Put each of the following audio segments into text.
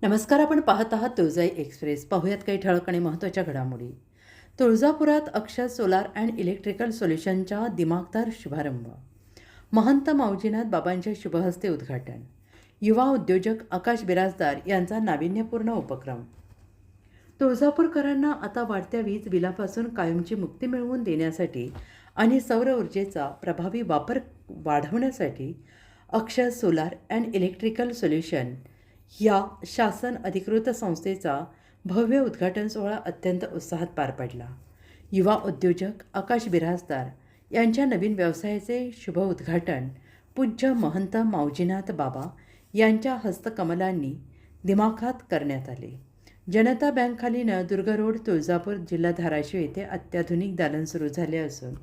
नमस्कार. आपण पाहत आहात तुळजाई एक्सप्रेस. पाहूयात काही ठळक आणि महत्त्वाच्या घडामोडी. तुळजापुरात अक्षर सोलार अँड इलेक्ट्रिकल सोल्युशनच्या दिमागदार शुभारंभ. महंत माऊजीनाथ बाबांच्या शुभहस्ते उद्घाटन. युवा उद्योजक आकाश बिराजदार यांचा नाविन्यपूर्ण उपक्रम. तुळजापूरकरांना आता वाढत्या वीज बिलापासून कायमची मुक्ती मिळवून देण्यासाठी आणि सौर ऊर्जेचा प्रभावी वापर वाढवण्यासाठी अक्षर सोलार अँड इलेक्ट्रिकल सोल्युशन या शासन अधिकृत संस्थेचा भव्य उद्घाटन सोहळा अत्यंत उत्साहात पार पडला. युवा उद्योजक आकाश बिराजदार यांच्या नवीन व्यवसायाचे शुभ उद्घाटन पूज्य महंत माऊजीनाथ बाबा यांच्या हस्तकमलांनी दिमाखात करण्यात आले. जनता बँक खाली नळदुर्ग रोड, तुळजापूर, जिल्हा धाराशिव येथे अत्याधुनिक दालन सुरू झाले असून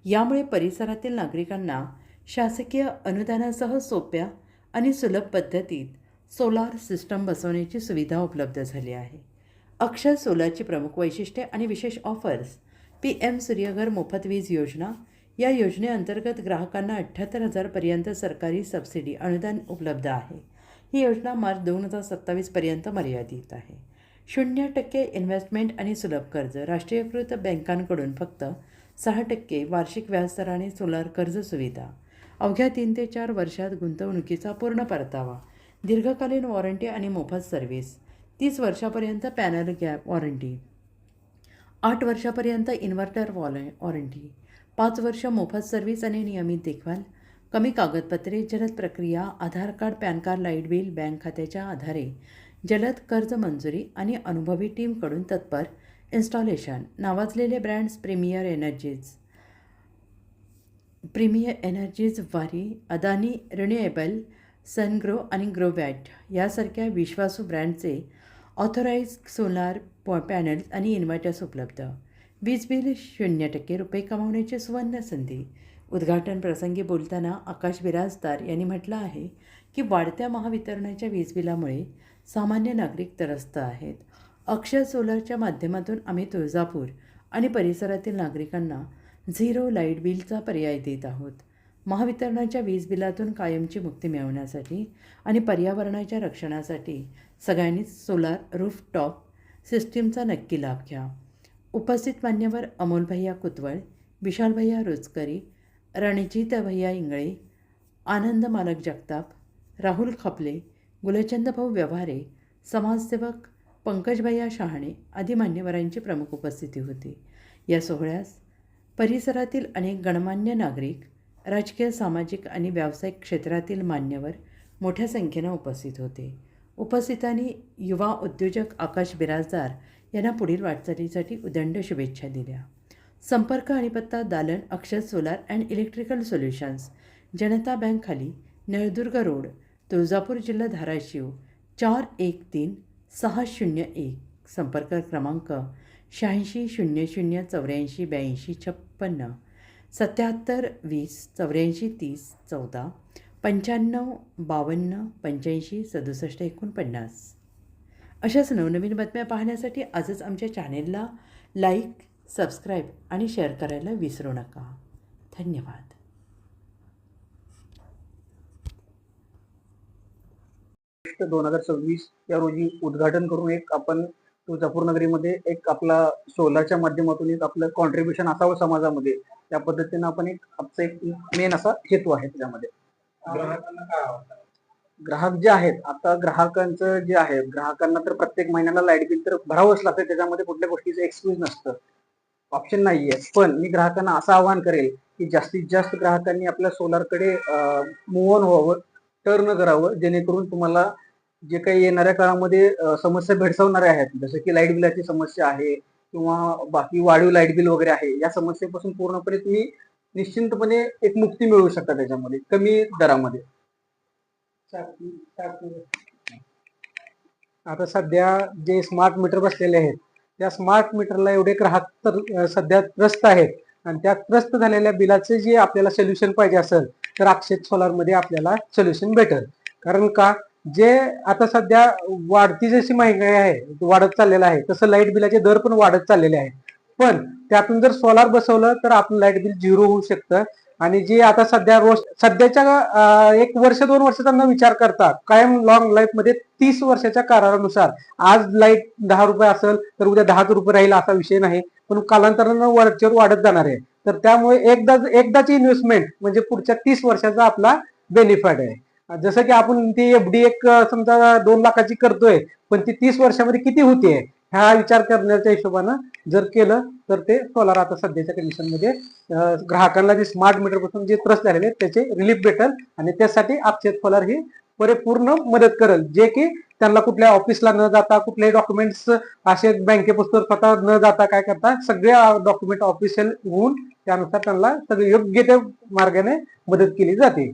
यामुळे परिसरातील नागरिकांना शासकीय अनुदानासह सोप्या आणि सुलभ पद्धतीत सोलार सिस्टम बसवण्याची सुविधा उपलब्ध झाली आहे. अक्षर सोलारची प्रमुख वैशिष्ट्ये आणि विशेष ऑफर्स. PM सूर्यघर मोफत वीज योजना. या योजनेअंतर्गत ग्राहकांना 78,000 पर्यंत सरकारी सबसिडी अनुदान उपलब्ध आहे. ही योजना मार्च 2027 पर्यंत मर्यादित आहे. 0% इन्व्हेस्टमेंट आणि सुलभ कर्ज. राष्ट्रीयकृत बँकांकडून फक्त 6% वार्षिक व्याजदराने सोलार कर्ज सुविधा. अवघ्या 3 ते 4 वर्षात गुंतवणुकीचा पूर्ण परतावा. दीर्घकालीन वॉरंटी आणि मोफत सर्व्हिस. 30 वर्षापर्यंत पॅनल गॅप वॉरंटी. 8 वर्षापर्यंत इन्व्हर्टर वॉरंटी. 5 वर्ष मोफत सर्व्हिस आणि नियमित देखभाल. कमी कागदपत्रे, जलद प्रक्रिया. Aadhaar card, PAN card, light bill, bank खात्याच्या आधारे जलद कर्ज मंजुरी आणि अनुभवी टीमकडून तत्पर इन्स्टॉलेशन. नावाजलेले ब्रँड्स प्रीमियर एनर्जीज वारी, अदानी रिन्युएबल, सनग्रो आणि ग्रोवॅट यासारख्या विश्वासू ब्रँडचे ऑथोराइज सोलार पॅनल्स आणि इन्व्हर्टर्स उपलब्ध. वीज बिल 0% रुपये कमावण्याची सुवर्ण संधी. उद्घाटन प्रसंगी बोलताना आकाश बिराजदार यांनी म्हटलं आहे की वाढत्या महावितरणाच्या वीज बिलामुळे सामान्य नागरिक त्रस्त आहेत. अक्षर सोलारच्या माध्यमातून आम्ही तुळजापूर आणि परिसरातील नागरिकांना झिरो लाईट बिलचा पर्याय देत आहोत. महावितरणाच्या वीज बिलातून कायमची मुक्ती मिळवण्यासाठी आणि पर्यावरणाच्या रक्षणासाठी सगळ्यांनीच सोलार रूफटॉप सिस्टीमचा नक्की लाभ घ्या. उपस्थित मान्यवर अमोल भैया कुतवळ, विशाल भैया रोचकरी, रणजित भैया इंगळे, आनंद मालक जगताप, राहुल खपले, गुलचंद भाऊ व्यवहारे, समाजसेवक पंकज भैया शहाणे आदी मान्यवरांची प्रमुख उपस्थिती होती. या सोहळ्यास परिसरातील अनेक गणमान्य नागरिक, राजकीय, सामाजिक आणि व्यावसायिक क्षेत्रातील मान्यवर मोठ्या संख्येनं उपस्थित होते. उपस्थितांनी युवा उद्योजक आकाश बिराजदार यांना पुढील वाटचालीसाठी उदंड शुभेच्छा दिल्या. संपर्क आणि पत्ता. दालन अक्षर solar and electrical solutions, Janata bank खाली, नळदुर्ग रोड, तुळजापूर, जिल्हा धाराशिव 413601. संपर्क क्रमांक 8600848256, 7720843014, 9552856749. अशाच नवनवीन बातम्या पाहण्यासाठी आजच आमच्या चॅनेलला लाईक, सबस्क्राईब आणि शेअर करायला विसरू नका. धन्यवाद. 2026 या रोजी उद्घाटन करून एक आपण तुळजापूर नगरीमध्ये एक आपला सोलारच्या माध्यमातून एक आपलं कॉन्ट्रीब्युशन असावं समाजामध्ये, त्या पद्धतीनं आपण आमचा एक मेन असा हेतू आहे. त्याच्यामध्ये ग्राहक जे आहेत, आता ग्राहकांचं जे आहे, ग्राहकांना तर प्रत्येक महिन्याला लाईट बिल तर भरावंच लागतं. त्याच्यामध्ये कुठल्या गोष्टीचं एक्सक्यूज नसतं, ऑप्शन नाहीये. पण मी ग्राहकांना असं आवाहन करेल की जास्तीत जास्त ग्राहकांनी आपल्या सोलारकडे मूव्ह ऑन व्हावं, टर्न करावं, जेणेकरून तुम्हाला जे काही येणाऱ्या काळामध्ये समस्या भेडसावणाऱ्या आहेत, जसं की लाईट बिलाची समस्या आहे किंवा बाकी वाढीव लाईट बिल वगैरे आहे, या समस्येपासून पूर्णपणे तुम्ही निश्चिंतपणे एक मुक्ती मिळवू शकता त्याच्यामध्ये कमी दरामध्ये. आता सध्या जे स्मार्ट मीटर बसलेले आहेत, त्या स्मार्ट मीटरला एवढे ग्राहक तर सध्या त्रस्त आहेत, आणि त्या त्रस्त झालेल्या बिलाचे जे आपल्याला सोल्युशन पाहिजे असेल तर अक्षय सोलारमध्ये आपल्याला सोल्युशन भेटेल. कारण का, जे आता सध्या वाढती जशी महागाई आहे, वाढत चाललेला आहे, तसं लाईट बिलाचे दर पण वाढत चाललेले आहेत. पण त्यातून जर सोलार बसवलं तर आपलं लाईट बिल 0 होऊ शकतं. आणि जे आता सध्याच्या 1-2 वर्षाचा न विचार करता कायम लॉंग लाईफ मध्ये 30 वर्षाच्या करारानुसार आज लाईट 10 रुपये असेल तर उद्या 10 रुपये राहील असा विषय नाही, पण कालांतरानं वरचेवर वाढत जाणार आहे. तर त्यामुळे एकदाची इन्व्हेस्टमेंट म्हणजे पुढच्या 30 वर्षाचा आपला बेनिफिट आहे. जसं की आपण ती एफडी समजा 2 लाखाची करतोय, पण ती 30 वर्षामध्ये किती होतीये हा विचार करण्याच्या हिशोबानं जर केलं तर ते सोलार आता सध्याच्या कंडिशनमध्ये ग्राहकांना जे स्मार्ट मीटर पासून जे त्रस्त झालेले त्याचे रिलीफ भेटेल. आणि त्यासाठी अक्षय सोलार ही परिपूर्ण मदत करेल, जे की त्यांना कुठल्या ऑफिसला न जाता कुठलेही डॉक्युमेंट्स असे बँकेपुस्तक स्वतः न जाता काय करता सगळे डॉक्युमेंट ऑफिशियल होऊन त्यानुसार त्यांना सगळे योग्य त्या मार्गाने मदत केली जाते.